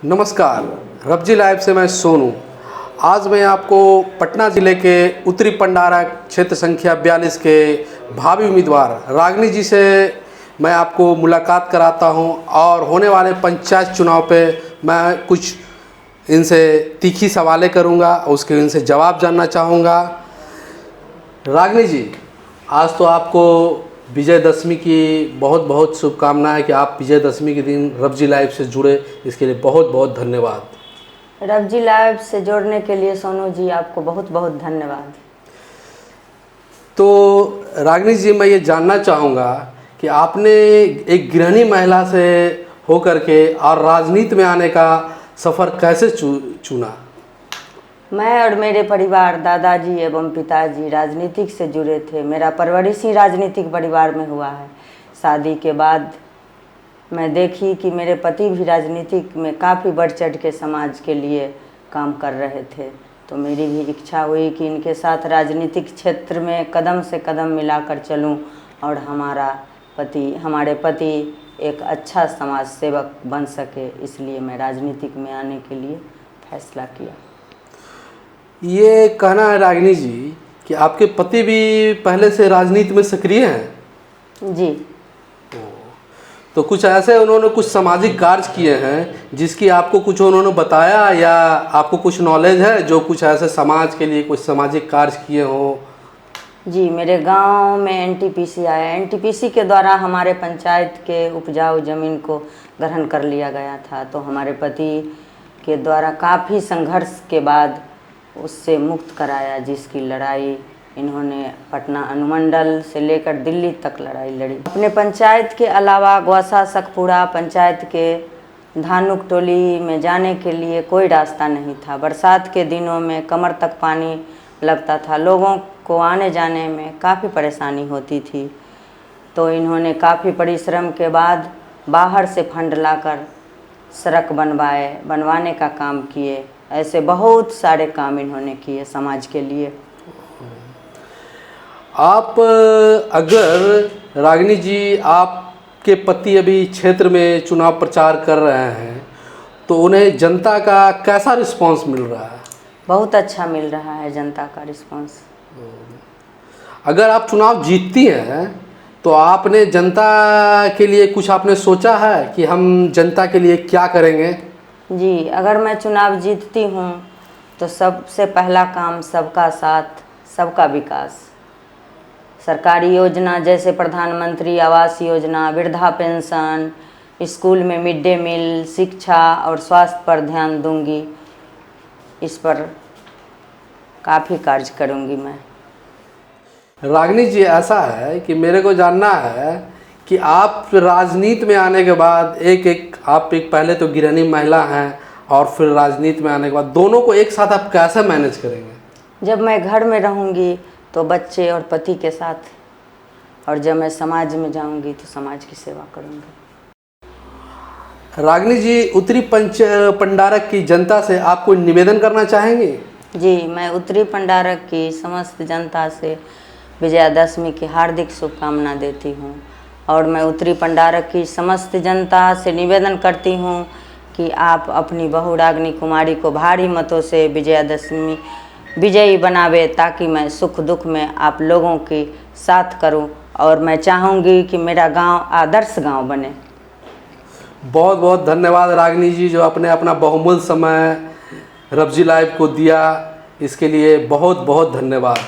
नमस्कार, रबजी लाइव से मैं सोनू। आज मैं आपको पटना ज़िले के उत्तरी पंडारा क्षेत्र संख्या 42 के भावी उम्मीदवार रागिनी जी से मैं आपको मुलाकात कराता हूं और होने वाले पंचायत चुनाव पे मैं कुछ इनसे तीखी सवालें करूंगा, उसके इनसे जवाब जानना चाहूँगा। रागिनी जी, आज तो आपको विजयदशमी की बहुत बहुत शुभकामनाएं कि आप विजयदशमी के दिन रबजी लाइव से जुड़े, इसके लिए बहुत बहुत धन्यवाद। रबजी लाइव से जोड़ने के लिए सोनू जी आपको बहुत बहुत धन्यवाद। तो रागिनी जी, मैं ये जानना चाहूँगा कि आपने एक गृहिणी महिला से होकर के और राजनीति में आने का सफ़र कैसे चुना? मैं और मेरे परिवार दादाजी एवं पिताजी राजनीतिक से जुड़े थे। मेरा परवरिश ही राजनीतिक परिवार में हुआ है। शादी के बाद मैं देखी कि मेरे पति भी राजनीतिक में काफ़ी बढ़ चढ़ के समाज के लिए काम कर रहे थे, तो मेरी भी इच्छा हुई कि इनके साथ राजनीतिक क्षेत्र में कदम से कदम मिलाकर चलूं और हमारे पति एक अच्छा समाज सेवक बन सके, इसलिए मैं राजनीतिक में आने के लिए फैसला किया। ये कहना है रागिनी जी कि आपके पति भी पहले से राजनीति में सक्रिय हैं? जी। तो कुछ ऐसे उन्होंने कुछ सामाजिक कार्य किए हैं जिसकी आपको कुछ उन्होंने बताया, या आपको कुछ नॉलेज है जो कुछ ऐसे समाज के लिए कुछ सामाजिक कार्य किए हों? जी, मेरे गांव में एनटीपीसी आया। एनटीपीसी के द्वारा हमारे पंचायत के उपजाऊ ज़मीन को ग्रहण कर लिया गया था, तो हमारे पति के द्वारा काफ़ी संघर्ष के बाद उससे मुक्त कराया, जिसकी लड़ाई इन्होंने पटना अनुमंडल से लेकर दिल्ली तक लड़ाई लड़ी। अपने पंचायत के अलावा ग्वासा सकपुरा पंचायत के धानुक टोली में जाने के लिए कोई रास्ता नहीं था। बरसात के दिनों में कमर तक पानी लगता था, लोगों को आने जाने में काफ़ी परेशानी होती थी। तो इन्होंने काफ़ी परिश्रम के बाद बाहर से फंड लाकर सड़क बनवाने का काम किए। ऐसे बहुत सारे काम इन्होंने किए समाज के लिए। आप अगर रागिनी जी, आपके पति अभी क्षेत्र में चुनाव प्रचार कर रहे हैं, तो उन्हें जनता का कैसा रिस्पांस मिल रहा है? बहुत अच्छा मिल रहा है जनता का रिस्पांस। अगर आप चुनाव जीतती हैं तो आपने जनता के लिए कुछ आपने सोचा है कि हम जनता के लिए क्या करेंगे? जी, अगर मैं चुनाव जीतती हूँ तो सबसे पहला काम सबका साथ सबका विकास। सरकारी योजना जैसे प्रधानमंत्री आवास योजना, वृद्धा पेंशन, स्कूल में मिड डे मील, शिक्षा और स्वास्थ्य पर ध्यान दूंगी। इस पर काफ़ी कार्य करूंगी मैं। रागिनी जी, ऐसा है कि मेरे को जानना है कि आप राजनीति में आने के बाद आप पहले तो गृहिणी महिला हैं और फिर राजनीति में आने के बाद दोनों को एक साथ आप कैसे मैनेज करेंगे? जब मैं घर में रहूंगी तो बच्चे और पति के साथ, और जब मैं समाज में जाऊंगी तो समाज की सेवा करूंगी। रागिनी जी, उत्तरी पंडारक की जनता से आप कोई निवेदन करना चाहेंगे? जी, मैं उत्तरी पंडारक की समस्त जनता से विजयादशमी की हार्दिक शुभकामना देती हूँ, और मैं उत्तरी पंडारक की समस्त जनता से निवेदन करती हूँ कि आप अपनी बहू रागिनी कुमारी को भारी मतों से विजयी बनावे, ताकि मैं सुख दुख में आप लोगों के साथ करूं, और मैं चाहूँगी कि मेरा गांव आदर्श गांव बने। बहुत बहुत धन्यवाद रागिनी जी, जो आपने अपना बहुमूल्य समय रबजी लाइव को दिया, इसके लिए बहुत बहुत धन्यवाद।